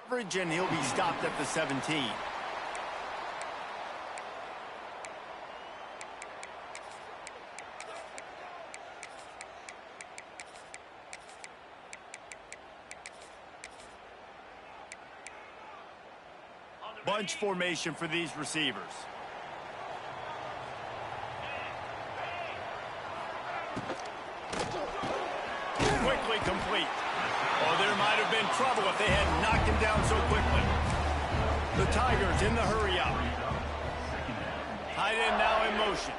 coverage, and he'll be stopped at the 17. Bunch formation for these receivers. Quickly complete. Oh, there might have been trouble if they had knocked him down so quickly. The Tigers in the hurry up. Tight end now in motion.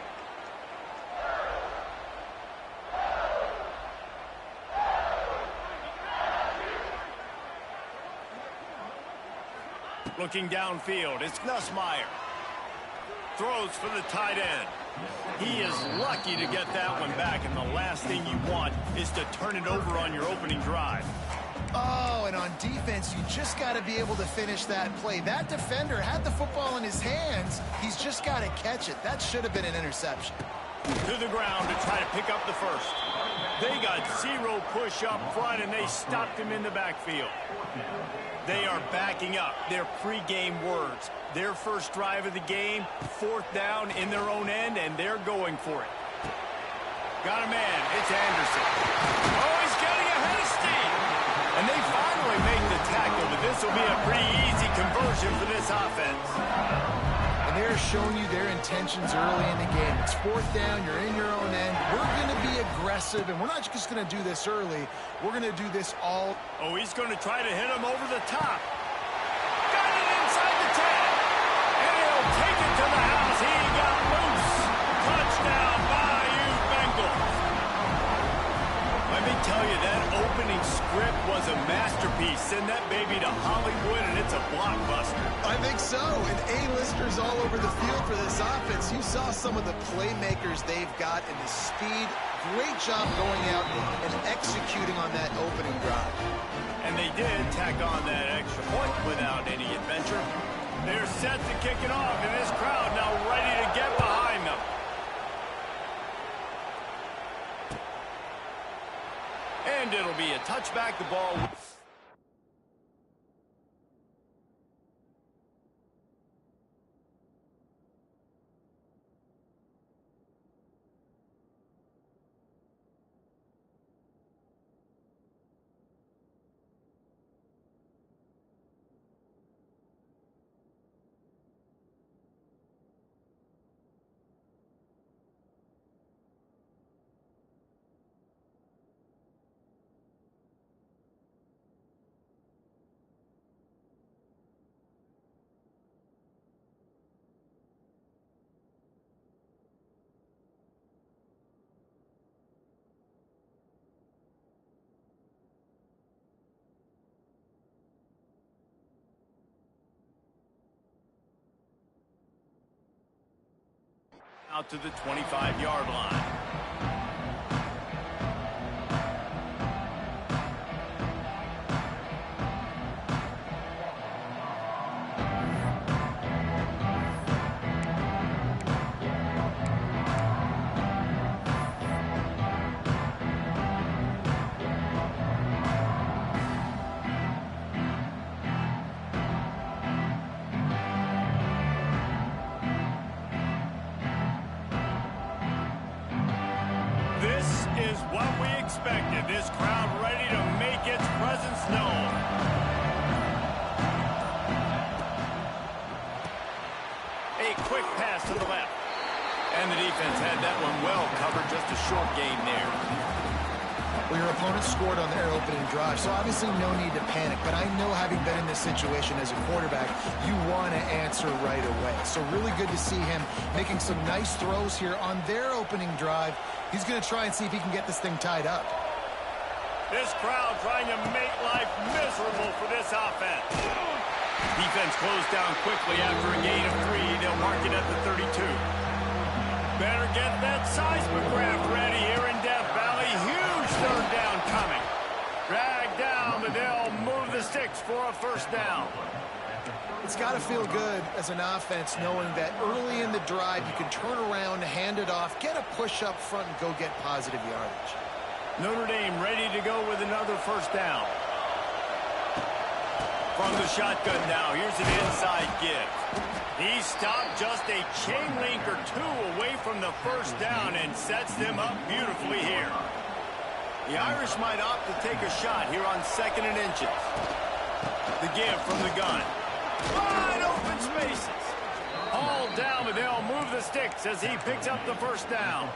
Looking downfield, it's Nussmeier. Throws for the tight end. He is lucky to get that one back, and the last thing you want is to turn it over on your opening drive. Oh, and on defense, you just got to be able to finish that play. That defender had the football in his hands. He's just got to catch it. That should have been an interception. To the ground to try to pick up the first. They got zero push up front, and they stopped him in the backfield. They are backing up their pregame words. Their first drive of the game, 4th down in their own end, and they're going for it. Got a man. It's Anderson. Oh, he's getting ahead of steam. And they finally make the tackle, but this will be a pretty easy conversion for this offense. And they're showing you their intentions early in the game. It's 4th down. You're in your own end. We're going to be aggressive, and we're not just going to do this early. We're going to do this all. Oh, he's going to try to hit him over the top. Got it inside the 10. And he'll take it to the house. He got loose. Touchdown, Bayou Bengals. Let me tell you, that opening script was a masterpiece. Send that baby to Hollywood, and it's a blockbuster. I think so. And A-listers all over the field for this offense. You saw some of the playmakers they've got and the speed. Great job going out and executing on that opening drive. And they did tack on that extra point without any adventure. They're set to kick it off, and this crowd now ready to get behind them. And it'll be a touchback. The ball. Out to the 25-yard line. What we expected. This crowd ready to make its presence known. A quick pass to the left. And the defense had that one well covered. Just a short gain there. Well, your opponent scored on their opening drive, so obviously no need to panic. But I know, having been in this situation as a quarterback, you want to answer right away. So really good to see him making some nice throws here on their opening drive. He's going to try and see if he can get this thing tied up. This crowd trying to make life miserable for this offense. Defense closed down quickly after a gain of 3. They'll mark it at the 32. Better get that seismograph ready here in Death Valley. Huge 3rd down coming. Drag down, but they'll move the sticks for a 1st down. It's got to feel good as an offense knowing that early in the drive you can turn around, hand it off, get a push up front, and go get positive yardage. Notre Dame ready to go with another 1st down. From the shotgun now, here's an inside give. He stopped just a chain link or two away from the first down and sets them up beautifully here. The Irish might opt to take a shot here on 2nd and inches. The give from the gun. Wide open spaces. All down, but they'll move the sticks as he picks up the first down.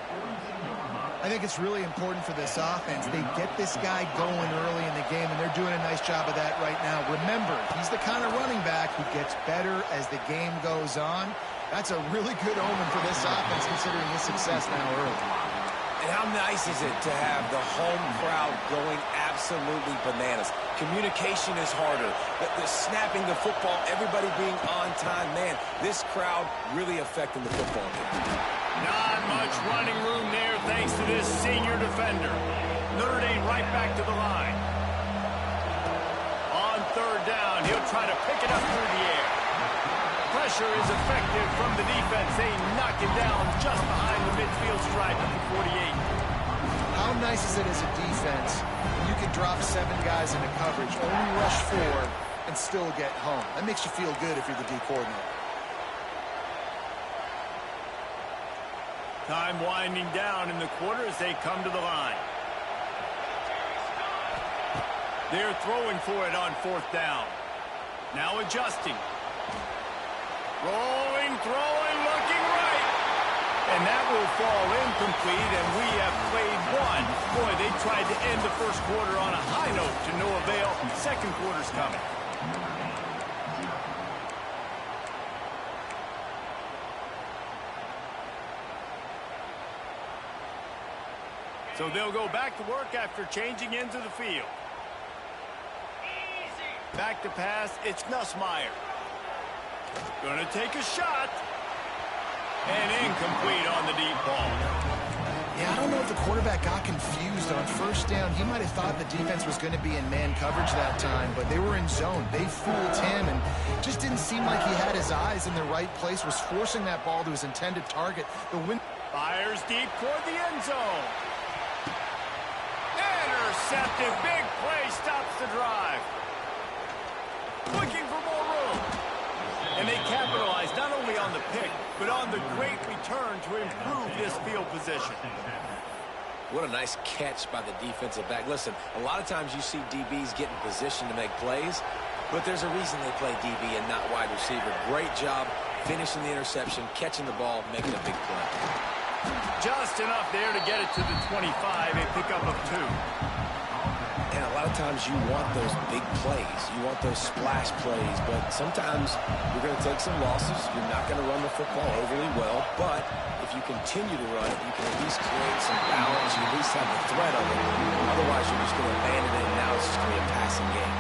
I think it's really important for this offense. They get this guy going early in the game, and they're doing a nice job of that right now. Remember, he's the kind of running back who gets better as the game goes on. That's a really good omen for this offense, considering his success now early. And how nice is it to have the home crowd going absolutely bananas? Communication is harder. The snapping the football, everybody being on time. Man, this crowd really affecting the football game. Not much running room there thanks to this senior defender. Notre Dame right back to the line. On 3rd down, he'll try to pick it up through the air. Pressure is effective from the defense. They knock him down just behind the midfield stripe at the 48. How nice is it as a defense when you can drop 7 guys into coverage, only rush 4, and still get home? That makes you feel good if you're the D coordinator. Time winding down in the quarter as they come to the line. They're throwing for it on 4th down. Now adjusting. Rolling, throwing, looking right. And that will fall incomplete, and we have played one. Boy, they tried to end the first quarter on a high note to no avail. Second quarter's coming. So they'll go back to work after changing into the field. Back to pass, it's Nussmeier. Gonna take a shot. And incomplete on the deep ball. Yeah, I don't know if the quarterback got confused on 1st down. He might have thought the defense was going to be in man coverage that time, but they were in zone. They fooled him, and just didn't seem like he had his eyes in the right place, was forcing that ball to his intended target. The win fires deep toward the end zone. Intercepted. Big play stops the drive. Looking for more room. And they capitalize not only on the pick, but on the great return to improve this field position. What a nice catch by the defensive back. Listen, a lot of times you see DBs get in position to make plays, but there's a reason they play DB and not wide receiver. Great job finishing the interception, catching the ball, making a big play. Just enough there to get it to the 25, a pickup of 2. And a lot of times you want those big plays. You want those splash plays, but sometimes you're going to take some losses. You're not going to run the football overly well, but if you continue to run it, you can at least create some balance. You at least have the threat of it. Otherwise, you're just going to abandon it, and now it's just going to be a passing game.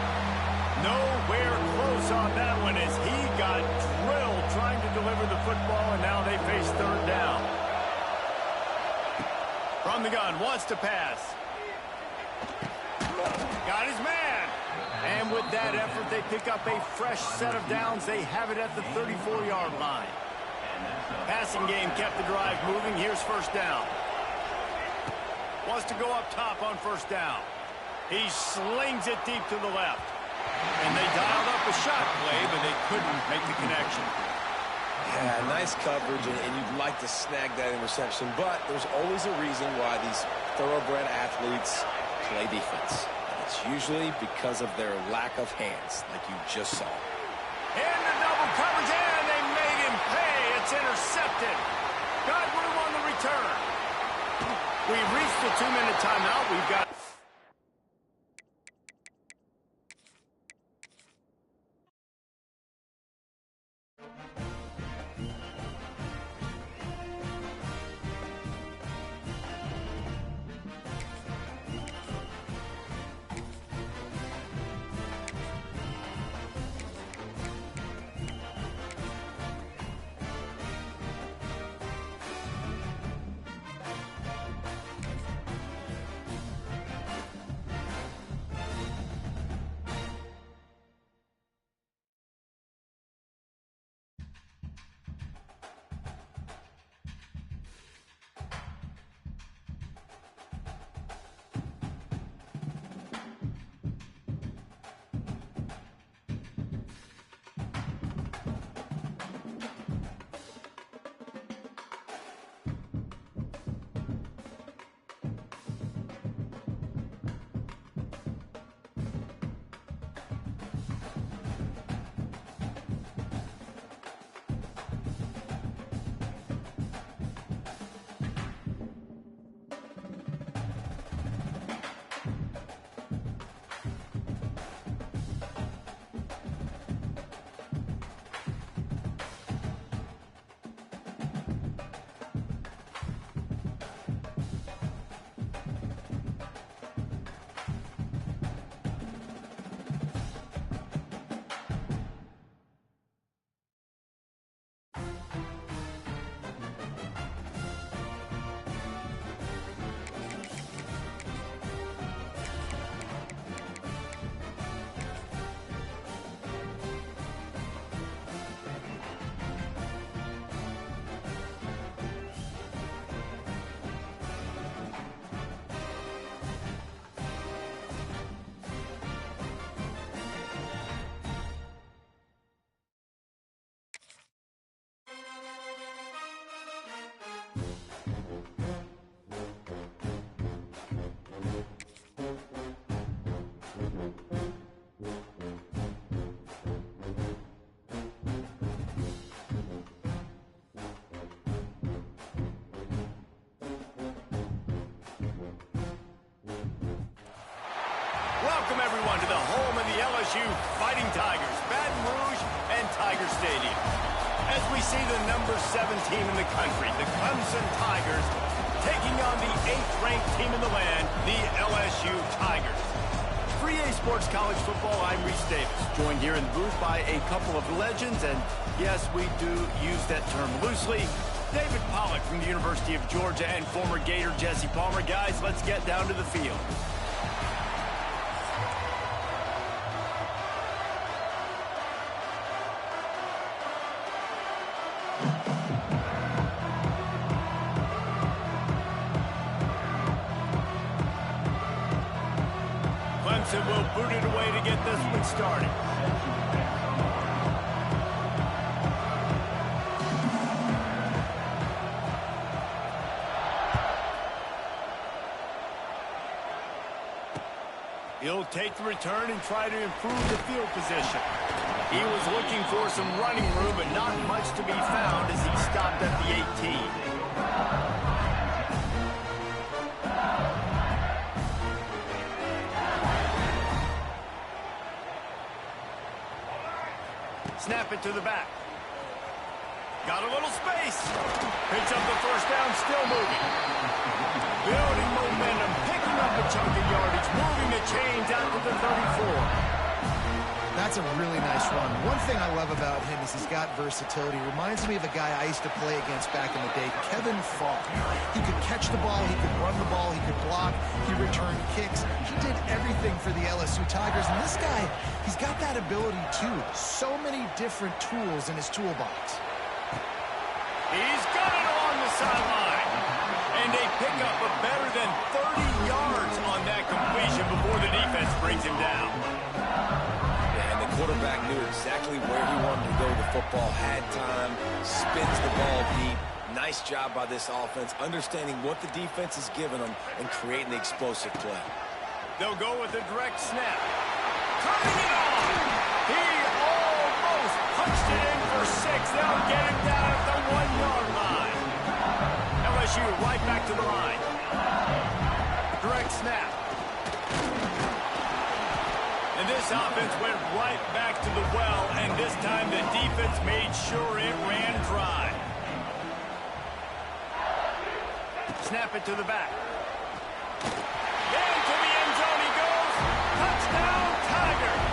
Nowhere close on that one as he got drilled trying to deliver the football, and now they face 3rd down. From the gun, wants to pass. Got his man. And with that effort, they pick up a fresh set of downs. They have it at the 34-yard line. Passing game kept the drive moving. Here's 1st down. Wants to go up top on 1st down. He slings it deep to the left. And they dialed up a shot play, but they couldn't make the connection. Yeah, nice coverage, and you'd like to snag that interception, but there's always a reason why these thoroughbred athletes play defense. And it's usually because of their lack of hands, like you just saw. Into double coverage, and they made him pay. It's intercepted. Got room on the return. We've reached the 2-minute timeout. We've got... Welcome, everyone, to the home of the LSU Fighting Tigers, Baton Rouge and Tiger Stadium. As we see the number 7 team in the country, the Clemson Tigers, taking on the 8th-ranked team in the land, the LSU Tigers. For EA Sports College Football, I'm Reese Davis, joined here in the booth by a couple of legends, and yes, we do use that term loosely. David Pollack from the University of Georgia and former Gator Jesse Palmer. Guys, let's get down to the field. Clemson will boot it away to get this one started. He'll take the return and try to improve the field position. He was looking for some running room, but not much to be found as he stopped at the 18. Snap it to the back. Got a little space. Picks up the first down, still moving. Building momentum, picking up a chunk of yardage, moving the chains out to the 34. That's a really nice run. One thing I love about him is he's got versatility. Reminds me of a guy I used to play against back in the day, Kevin Falk. He could catch the ball, he could run the ball, he could block, he returned kicks. He did everything for the LSU Tigers, and this guy, he's got that ability too. So many different tools in his toolbox. He's got it along the sideline. And a pickup of better than 30 yards on that completion before the defense brings him down. Yeah, and the quarterback knew exactly where he wanted to go with the football, had time, spins the ball deep. Nice job by this offense, understanding what the defense is giving them and creating the explosive play. They'll go with a direct snap. Turning it on. He almost punched it in for 6. They'll get him down at the 1-yard line. LSU right back to the line. Direct snap. And this offense went right back to the well, and this time the defense made sure it ran dry. Snap it to the back. Into the end zone he goes. Touchdown, Tigers.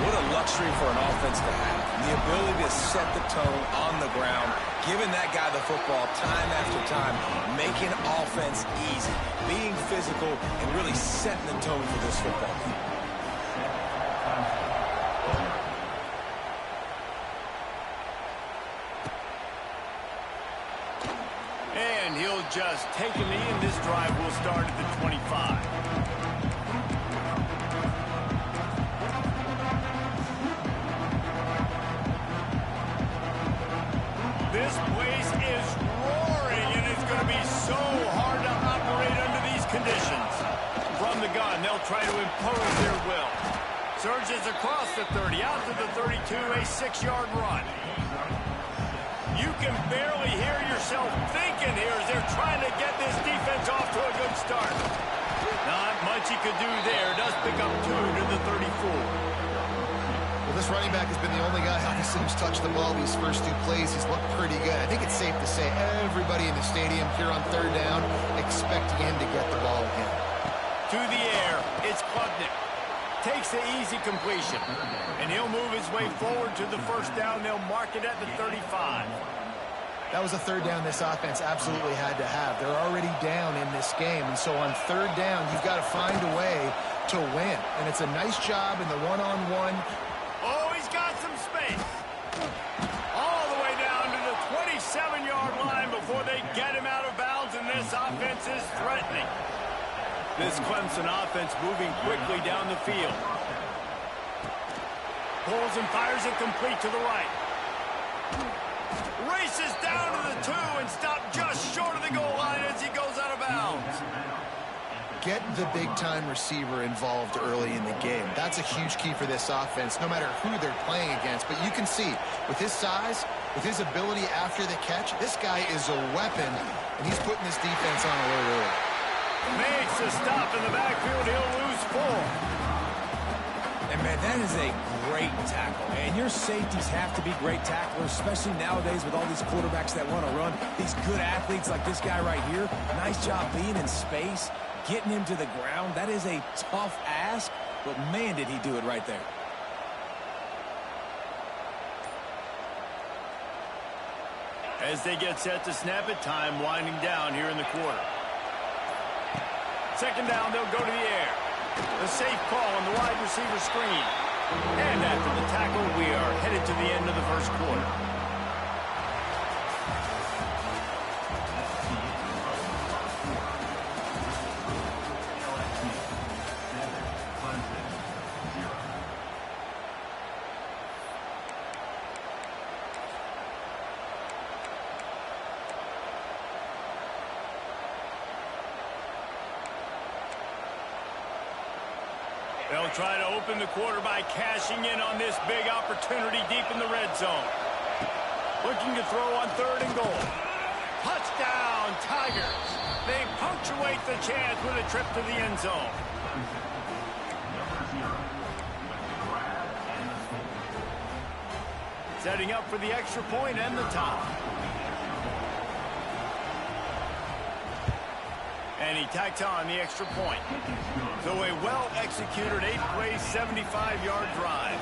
What a luxury for an offense to have. The ability to set the tone on the ground, giving that guy the football time after time, making offense easy, being physical, and really setting the tone for this football game. And he'll just take a knee, and this drive will start at the 25. This place is roaring, and it's going to be so hard to operate under these conditions. From the gun, they'll try to impose their will. Surges across the 30, out to the 32, a 6-yard run. You can barely hear yourself thinking here as they're trying to get this defense off to a good start. Not much he could do there. Does pick up 2 to the 34. Well, this running back has been the only guy obviously who's touched the ball these first 2 plays. He's looked pretty good. I think it's safe to say everybody in the stadium here on 3rd down expecting him to get the ball again. To the air, it's Klubnik. Takes the easy completion, and he'll move his way forward to the 1st down. They'll mark it at the 35. That was a 3rd down this offense absolutely had to have. They're already down in this game, and so on 3rd down, you've got to find a way to win. And it's a nice job in the one-on-one. Oh, he's got some space. All the way down to the 27-yard line before they get him out of bounds, and this offense is threatening. This Clemson offense moving quickly down the field. Pulls and fires it complete to the right. Races down to the 2 and stopped just short of the goal line as he goes out of bounds. Get the big-time receiver involved early in the game. That's a huge key for this offense, no matter who they're playing against. But you can see, with his size, with his ability after the catch, this guy is a weapon, and he's putting this defense on alert early. Makes a stop in the backfield. He'll lose 4. That is a great tackle. And your safeties have to be great tacklers, especially nowadays with all these quarterbacks that want to run. These good athletes like this guy right here, nice job being in space, getting him to the ground. That is a tough ask, but man, did he do it right there. As they get set to snap it, time winding down here in the quarter. Second down, they'll go to the air. The safe call on the wide receiver screen. And after the tackle, we are headed to the end of the first quarter. They'll try to open the quarter by cashing in on this big opportunity deep in the red zone. Looking to throw on 3rd and goal. Touchdown, Tigers. They punctuate the chance with a trip to the end zone. Setting up for the extra point and the tie. And he tacks on the extra point. So a well-executed 8-play, 75-yard drive.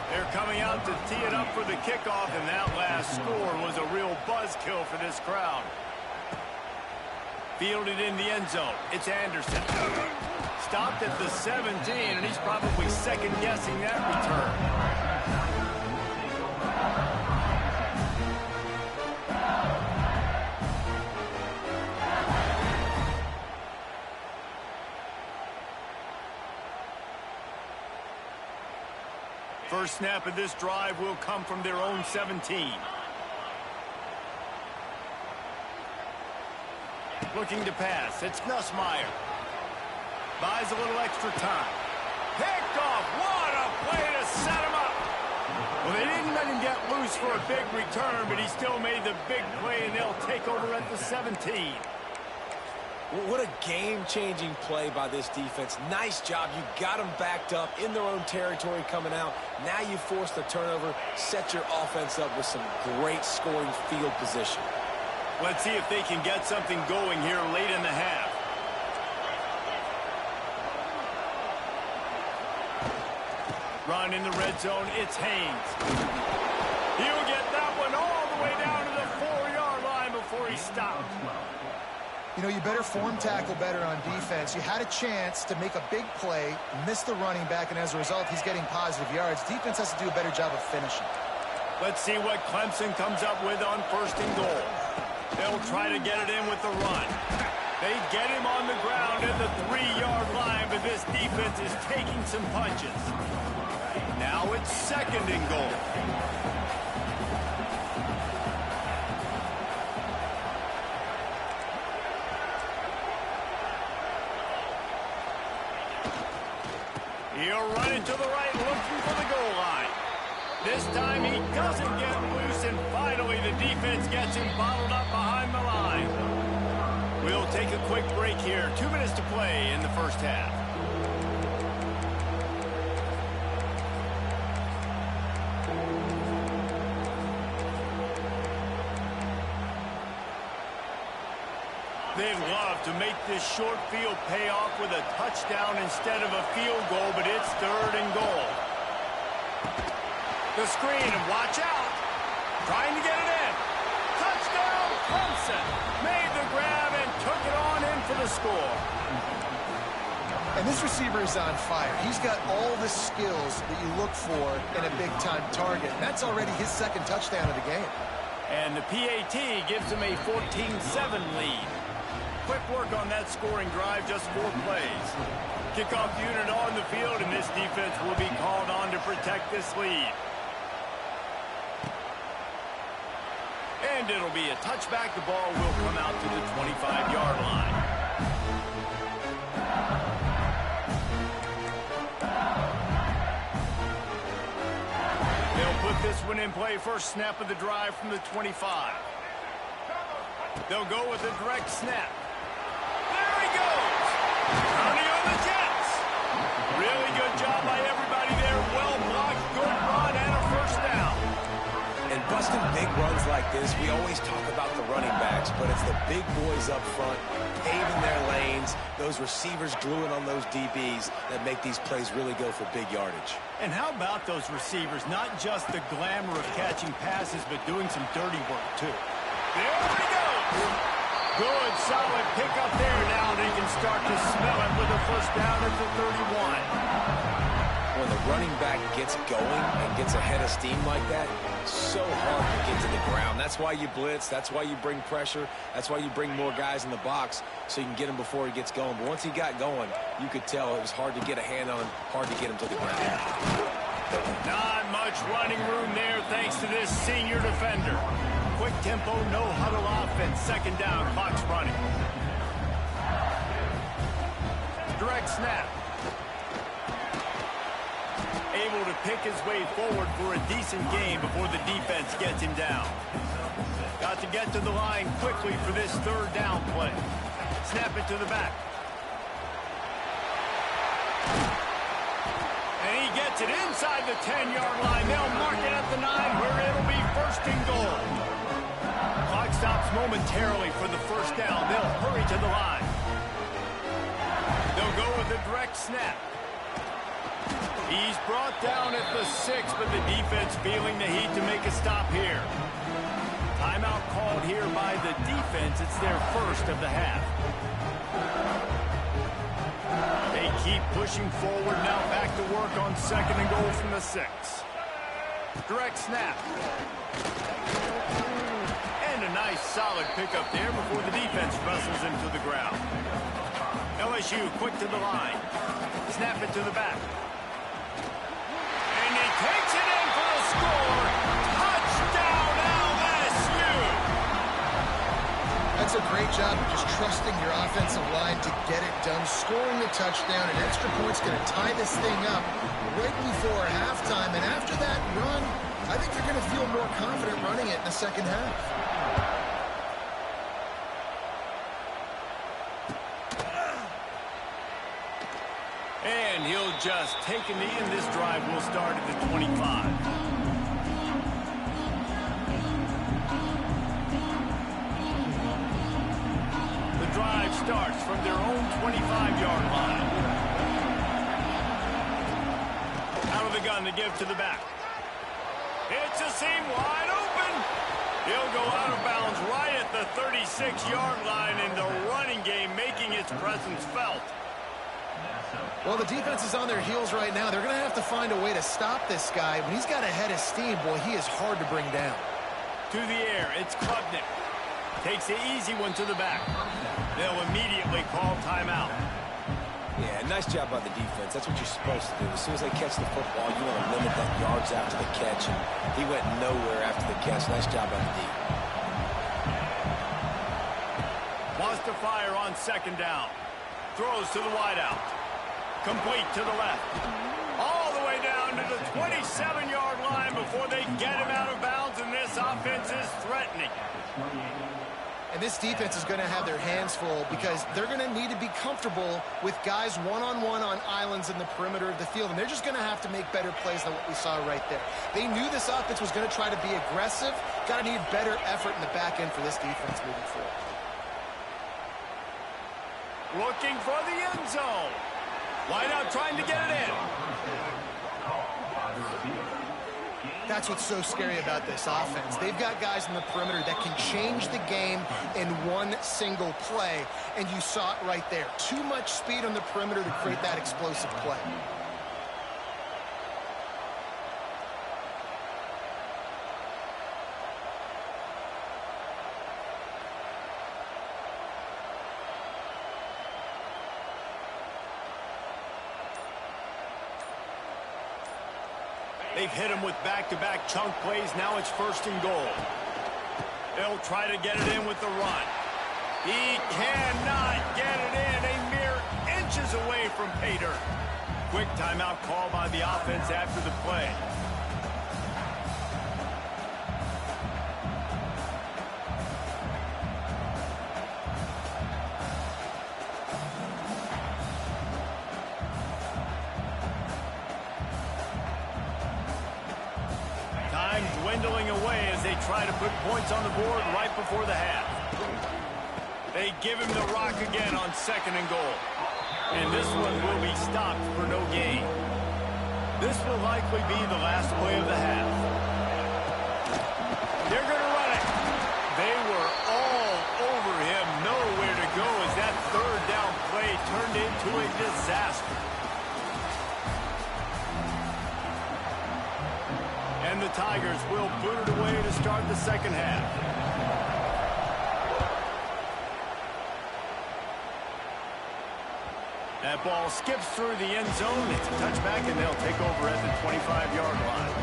They're coming out to tee it up for the kickoff, and that last score was a real buzzkill for this crowd. Fielded in the end zone. It's Anderson. Stopped at the 17, and he's probably second-guessing that return. First snap of this drive will come from their own 17. Looking to pass. It's Nussmeier. Buys a little extra time. Picked off. What a play to set him up. Well, they didn't let him get loose for a big return, but he still made the big play, and they'll take over at the 17. What a game-changing play by this defense. Nice job. You got them backed up in their own territory coming out. Now you force the turnover, set your offense up with some great scoring field position. Let's see if they can get something going here late in the half. Run in the red zone. It's Haynes. He'll get that one all the way down to the 4-yard line before he stopped. You know, you better form tackle better on defense. You had a chance to make a big play, miss the running back, and as a result, he's getting positive yards. Defense has to do a better job of finishing. Let's see what Clemson comes up with on 1st and goal. They'll try to get it in with the run. They get him on the ground at the 3-yard line, but this defense is taking some punches. Now it's 2nd and goal. He'll run it to the right, looking for the goal line. This time he doesn't get loose, and finally the defense gets him bottled up behind the line. We'll take a quick break here. 2 minutes to play in the first half. They'd love to make this short field pay off with a touchdown instead of a field goal, but it's 3rd and goal. The screen, and watch out. Trying to get it in. Touchdown, Clemson. Made the grab and took it on in for the score. And this receiver is on fire. He's got all the skills that you look for in a big-time target. That's already his 2nd touchdown of the game. And the PAT gives him a 14-7 lead. Quick work on that scoring drive, just 4 plays. Kickoff unit on the field, and this defense will be called on to protect this lead. And it'll be a touchback. The ball will come out to the 25-yard line. They'll put this one in play. First snap of the drive from the 25. They'll go with a direct snap. There he goes. Counting on the Jets. Really good job by everybody there. Well runs like this, we always talk about the running backs, but it's the big boys up front, paving their lanes, those receivers gluing on those DBs that make these plays really go for big yardage. And how about those receivers? Not just the glamour of catching passes, but doing some dirty work, too. There we go. Good, solid pickup there. Now they can start to smell it with a first down at the 31. When the running back gets going and gets ahead of steam like that, so hard to get to the ground. That's why you blitz. That's why you bring pressure. That's why you bring more guys in the box so you can get him before he gets going. But once he got going, you could tell it was hard to get a hand on him, hard to get him to the ground. Not much running room there thanks to this senior defender. Quick tempo, no huddle offense. Second down, clock's running. Direct snap. Able to pick his way forward for a decent game before the defense gets him down. Got to get to the line quickly for this third down play. Snap it to the back. And he gets it inside the 10-yard line. They'll mark it at the 9 where it'll be first and goal. Clock stops momentarily for the first down. They'll hurry to the line. They'll go with a direct snap. He's brought down at the 6, but the defense feeling the heat to make a stop here. Timeout called here by the defense. It's their first of the half. They keep pushing forward now, back to work on second and goal from the 6. Direct snap. And a nice solid pickup there before the defense wrestles him to the ground. LSU quick to the line. Snap it to the back. Takes it in for the score. Touchdown, LSU. That's a great job of just trusting your offensive line to get it done. Scoring the touchdown, an extra point's going to tie this thing up right before halftime. And after that run, I think they're going to feel more confident running it in the second half. And he'll just take a knee, and this drive will start at the 25. The drive starts from their own 25-yard line. Out of the gun to give to the back. It's a seam wide open. He'll go out of bounds right at the 36-yard line, and the running game making its presence felt. Well, the defense is on their heels right now. They're going to have to find a way to stop this guy. When he's got a head of steam, boy, he is hard to bring down. To the air, it's Klubnik. Takes the easy one to the back. They'll immediately call timeout. Yeah, nice job by the defense. That's what you're supposed to do. As soon as they catch the football, you want to limit that yards after the catch. And he went nowhere after the catch. Nice job by the D. Wants to fire on second down. Throws to the wideout. Complete to the left. All the way down to the 27-yard line before they get him out of bounds, and this offense is threatening. And this defense is going to have their hands full because they're going to need to be comfortable with guys one-on-one on islands in the perimeter of the field, and they're just going to have to make better plays than what we saw right there. They knew this offense was going to try to be aggressive. Got to need better effort in the back end for this defense moving forward. Looking for the end zone. Wideout trying to get it in. That's what's so scary about this offense. They've got guys in the perimeter that can change the game in one single play, and you saw it right there. Too much speed on the perimeter to create that explosive play. They've hit him with back-to-back chunk plays. Now it's first and goal. They'll try to get it in with the run. He cannot get it in. A mere inches away from pay dirt. Quick timeout call by the offense after the play. dwindling away as they try to put points on the board right before the half. They give him the rock again on 2nd and goal. And this one will be stopped for no gain. This will likely be the last play of the half. They're going to run it. They were all over him, nowhere to go as that 3rd down play turned into a disaster. And the Tigers will boot it away to start the 2nd half. That ball skips through the end zone. It's a touchback, and they'll take over at the 25-yard line.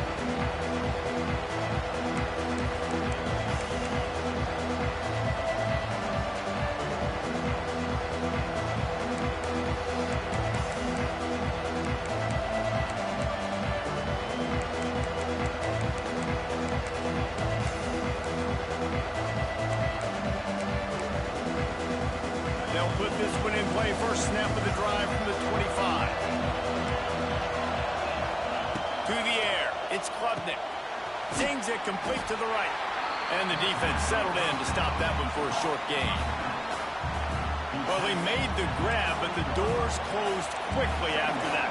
They'll put this one in play. First snap of the drive from the 25. To the air. It's Klubnik. Zings it complete to the right. And the defense settled in to stop that one for a short gain. Well, they made the grab, but the doors closed quickly after that.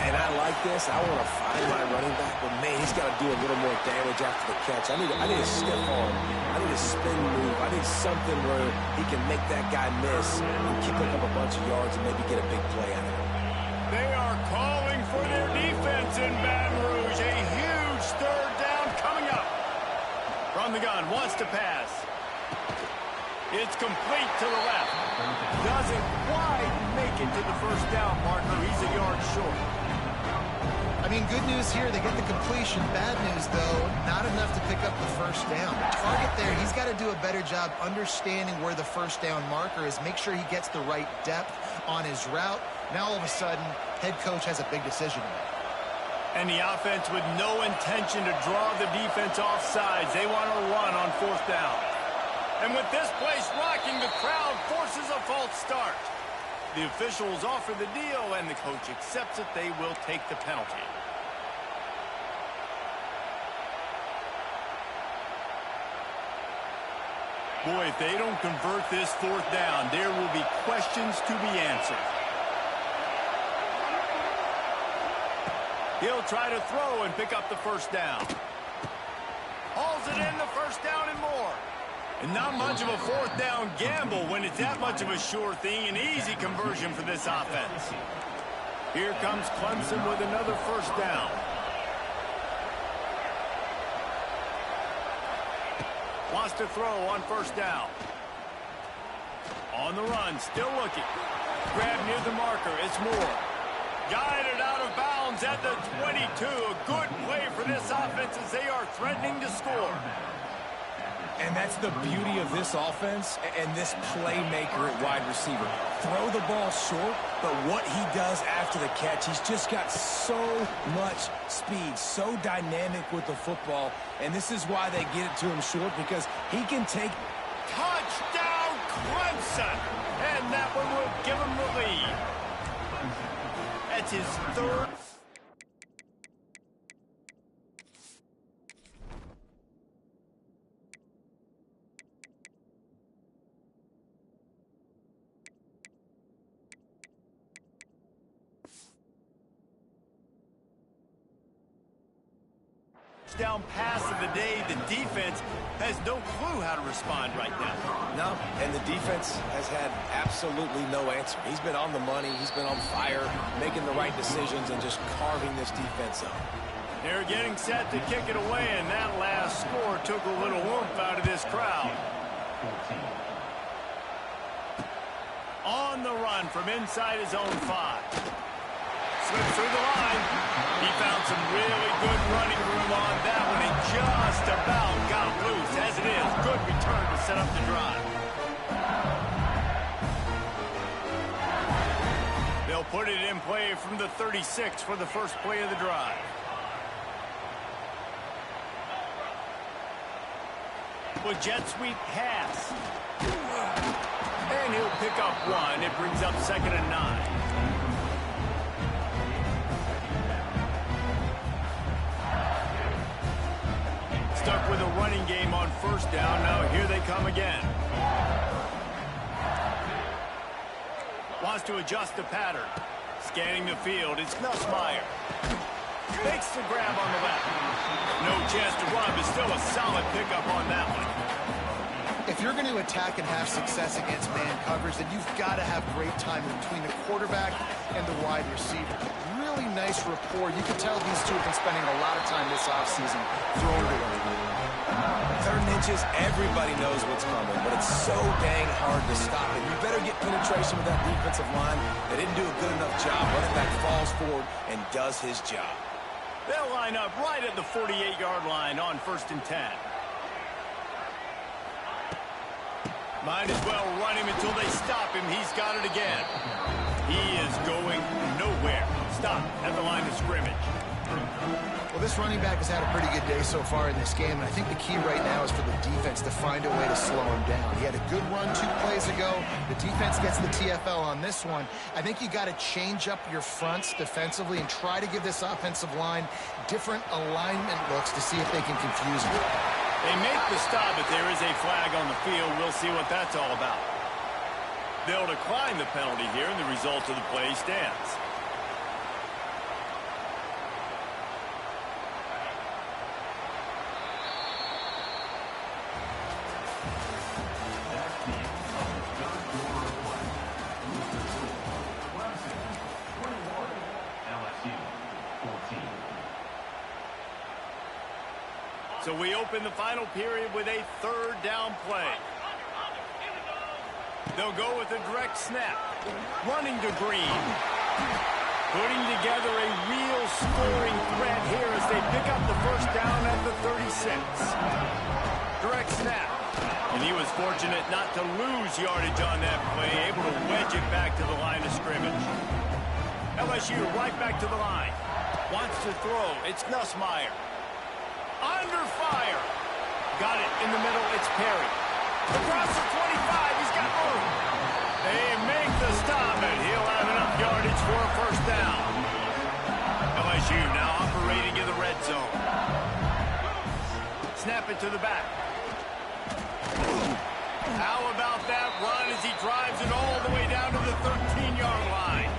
And I like this. I want to find my running back, but man, he's got to do a little more damage after the catch. I need a stiff arm. I need a spin move. I need something where he can make that guy miss and keep up a bunch of yards and maybe get a big play out of it. They are calling for their defense in Baton Rouge. A huge 3rd down coming up. From the gun, wants to pass. It's complete to the left. Doesn't quite make it to the 1st down marker. He's a yard short. I mean, good news here. They get the completion. Bad news, though, not enough to pick up the 1st down. Target there, he's got to do a better job understanding where the 1st down marker is. Make sure he gets the right depth on his route. Now, all of a sudden, head coach has a big decision to make. And the offense with no intention to draw the defense off sides. They want to run on 4th down. And with this place rocking, the crowd forces a false start. The officials offer the deal, and the coach accepts it. They will take the penalty. Boy, if they don't convert this 4th down, there will be questions to be answered. He'll try to throw and pick up the 1st down. Hauls it in, the 1st down and more. And not much of a 4th down gamble when it's that much of a sure thing. An easy conversion for this offense. Here comes Clemson with another 1st down. Wants to throw on 1st down. On the run, still looking. Grab near the marker, it's Moore. Guided out of bounds at the 22. A good play for this offense as they are threatening to score. And that's the beauty of this offense and this playmaker at wide receiver. Throw the ball short, but what he does after the catch, he's just got so much speed, so dynamic with the football. And this is why they get it to him short, because he can take... Touchdown, Clemson! And that one will give him the lead. That's his 3rd. Down pass of the day, the defense has no clue how to respond right now. No, and the defense has had absolutely no answer. He's been on the money, he's been on fire, making the right decisions and just carving this defense up. They're getting set to kick it away, and that last score took a little oomph out of this crowd. On the run from inside his own 5. Slips through the line. He found some really good running room on that one and just about got loose. As it is, good return to set up the drive. They'll put it in play from the 36 for the first play of the drive. With jet sweep pass. And he'll pick up 1. It brings up 2nd and 9. stuck with a running game on first down. Now here they come again. Wants to adjust the pattern. Scanning the field, it's Nussmeier. Makes the grab on the left. No chance to run, but still a solid pickup on that one. If you're going to attack and have success against man coverage, then you've got to have great timing between the quarterback and the wide receiver. Really nice rapport. You can tell these two have been spending a lot of time this offseason throwing it away. 3rd and inches, everybody knows what's coming, but it's so dang hard to stop it. You better get penetration with that defensive line. They didn't do a good enough job. Running back falls forward and does his job. They'll line up right at the 48-yard line on 1st and 10. Might as well run him until they stop him. He's got it again. He is going nowhere. Stop at the line of scrimmage. Well, this running back has had a pretty good day so far in this game, and I think the key right now is for the defense to find a way to slow him down. He had a good run 2 plays ago. The defense gets the TFL on this one. I think you got to change up your fronts defensively and try to give this offensive line different alignment looks to see if they can confuse him. They make the stop, but there is a flag on the field. We'll see what that's all about. They'll decline the penalty here, and the result of the play stands. So we open the final period with a 3rd down play. They'll go with a direct snap. Running to Green. Putting together a real scoring threat here as they pick up the 1st down at the 36. Direct snap. And he was fortunate not to lose yardage on that play, able to wedge it back to the line of scrimmage. LSU right back to the line. Wants to throw. It's Nussmeier. Under fire. Got it in the middle. It's Perry. Across the 25. He's got room. They make the stop, and he'll have enough yardage for a 1st down. LSU now operating in the red zone. Snap it to the back. How about that run as he drives it all the way down to the 13-yard line?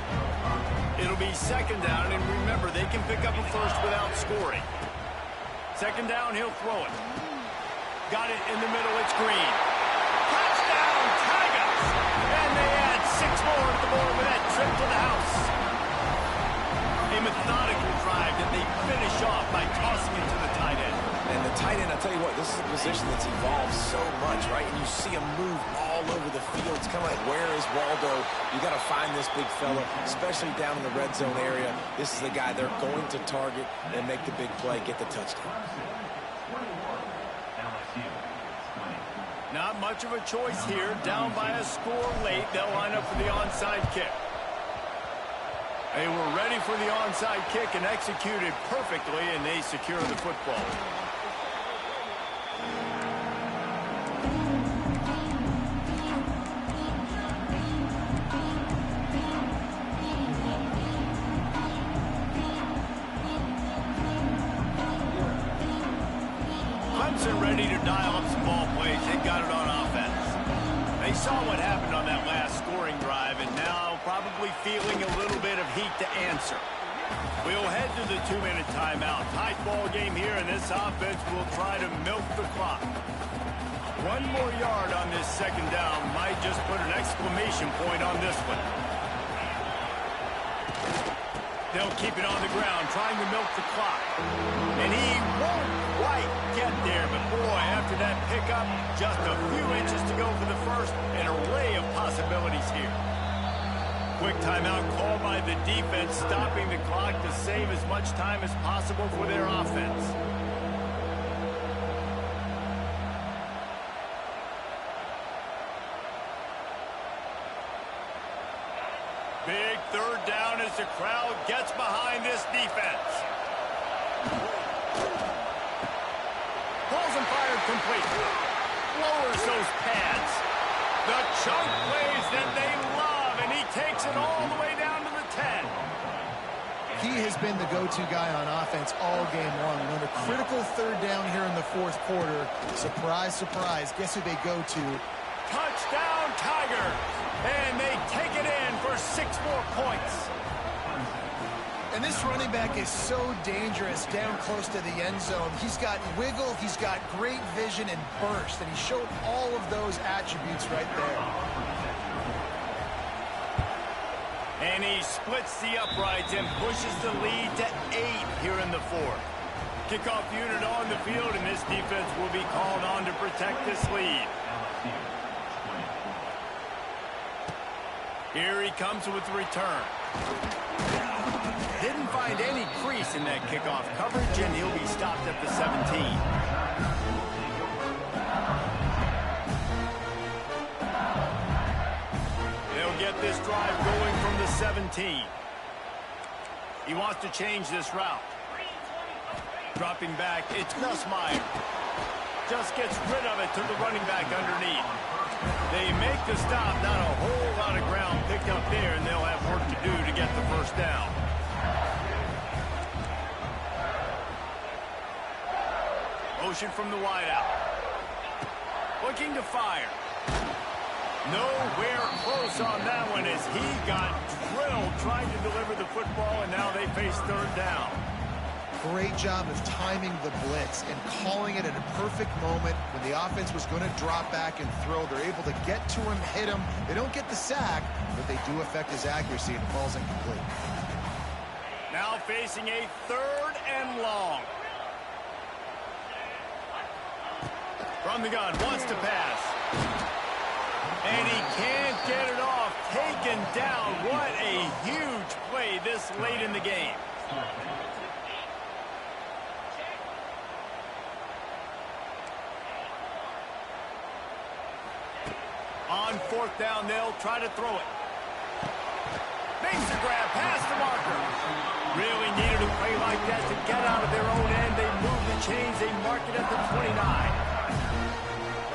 It'll be 2nd down, and remember, they can pick up a 1st without scoring. 2nd down, he'll throw it. Got it in the middle, it's Green. Touchdown, Tigers! And they add 6 more to the board with that trip to the house. A methodical drive that they finish off by tossing it to the tight end. And the tight end, I'll tell you what, this is a position that's evolved so much, right? And you see him move all over the field. It's kind of like, where is Waldo? You got to find this big fella, especially down in the red zone area. This is the guy they're going to target and make the big play, get the touchdown. Not much of a choice here. Down by a score late. They'll line up for the onside kick. They were ready for the onside kick and executed perfectly, and they secure the football. Clemson ready to dial up some ball plays. They got it on offense. They saw what happened on that last scoring drive, and now probably feeling a little bit of heat to answer. We'll head to the 2-minute timeout. Tight ball game here, and this offense will try to milk the clock. 1 more yard on this 2nd down might just put an exclamation point on this one. They'll keep it on the ground, trying to milk the clock. And he won't quite get there, but boy, after that pickup, just a few inches to go for the 1st, an array of possibilities here. Quick timeout called by the defense, stopping the clock to save as much time as possible for their offense. Big 3rd down as the crowd gets behind this defense. Pulls and fired complete. Lowers those pads. The chunk plays that they love, and he takes it all the way down to the 10. He has been the go-to guy on offense all game long. On a critical third down here in the fourth quarter, surprise, surprise, guess who they go to? Touchdown, Tigers! And they take it in for 6 more points. And this running back is so dangerous down close to the end zone. He's got wiggle, he's got great vision and burst, and he showed all of those attributes right there. And he splits the uprights and pushes the lead to 8 here in the fourth. Kickoff unit on the field, and this defense will be called on to protect this lead. Here he comes with the return. Didn't find any crease in that kickoff coverage, and he'll be stopped at the 17. They'll get this drive going from the 17. He wants to change this route. Dropping back, it's Nussmeier. Just gets rid of it to the running back underneath. They make the stop, not a whole lot of ground picked up there, and they'll have work to do to get the first down. Motion from the wideout. Looking to fire. Nowhere close on that one as he got drilled trying to deliver the football, and now they face third down. Great job of timing the blitz and calling it at a perfect moment when the offense was going to drop back and throw. They're able to get to him, hit him. They don't get the sack, but they do affect his accuracy and falls incomplete. Now facing a 3rd and long. From the gun, wants to pass. And he can't get it off. Taken down. What a huge play this late in the game. On 4th down, they'll try to throw it. Makes the grab past the marker. Really needed a play like that to get out of their own end. They move the chains. They mark it at the 29.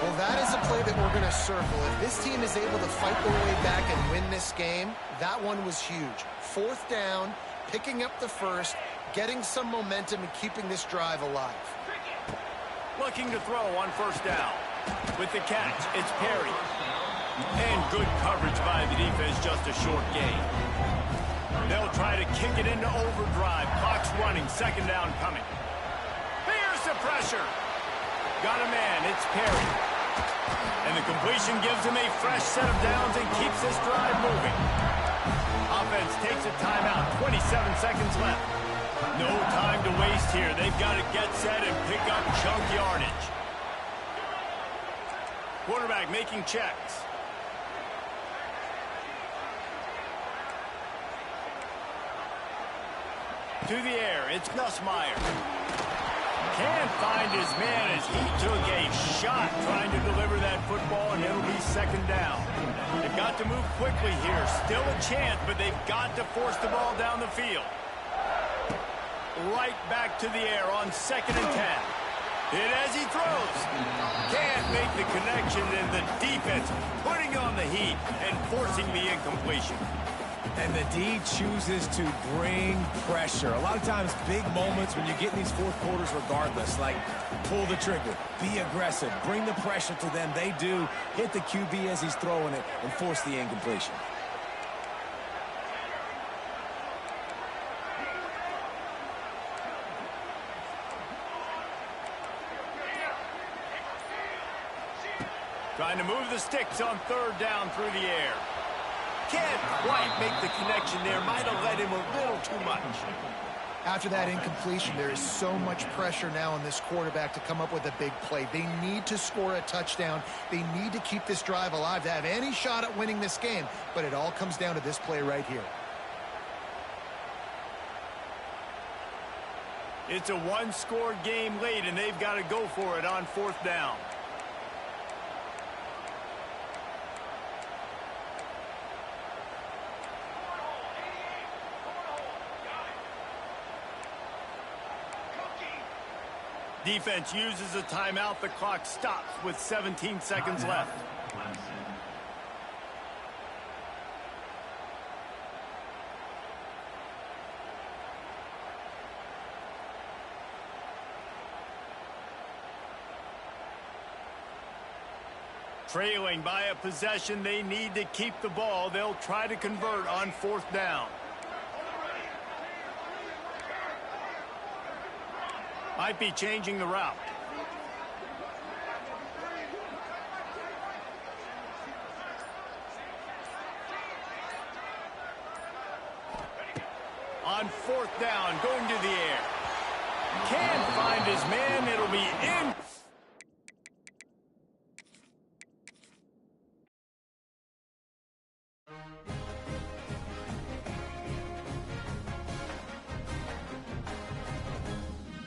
Well, that is a play that we're going to circle. If this team is able to fight their way back and win this game, that one was huge. 4th down, picking up the first, getting some momentum and keeping this drive alive. Looking to throw on 1st down. With the catch, it's Perry. And good coverage by the defense, just a short gain. They'll try to kick it into overdrive. Clock's running, 2nd down coming. There's the pressure. Got a man, it's Perry. And the completion gives him a fresh set of downs and keeps this drive moving. Offense takes a timeout, 27 seconds left. No time to waste here. They've got to get set and pick up chunk yardage. Quarterback making checks. To the air, it's Nussmeier. Can't find his man as he took a shot trying to deliver that football, and it'll be 2nd down. They've got to move quickly here. Still a chance, but they've got to force the ball down the field. Right back to the air on 2nd and 10. Hit as he throws. Can't make the connection, and the defense putting on the heat and forcing the incompletion. And the D chooses to bring pressure. A lot of times, big moments when you get in these fourth quarters regardless, like pull the trigger, be aggressive, bring the pressure to them. They do hit the QB as he's throwing it and force the incompletion. Trying to move the sticks on 3rd down through the air. Can't quite make the connection there. Might have led him a little too much. After that incompletion, there is so much pressure now on this quarterback to come up with a big play. They need to score a touchdown. They need to keep this drive alive to have any shot at winning this game. But it all comes down to this play right here. It's a 1-score game late, and they've got to go for it on 4th down. Defense uses a timeout. The clock stops with 17 seconds left. Trailing by a possession, they need to keep the ball. They'll try to convert on 4th down. Might be changing the route. On 4th down, going to the air. Can't find his man. It'll be in.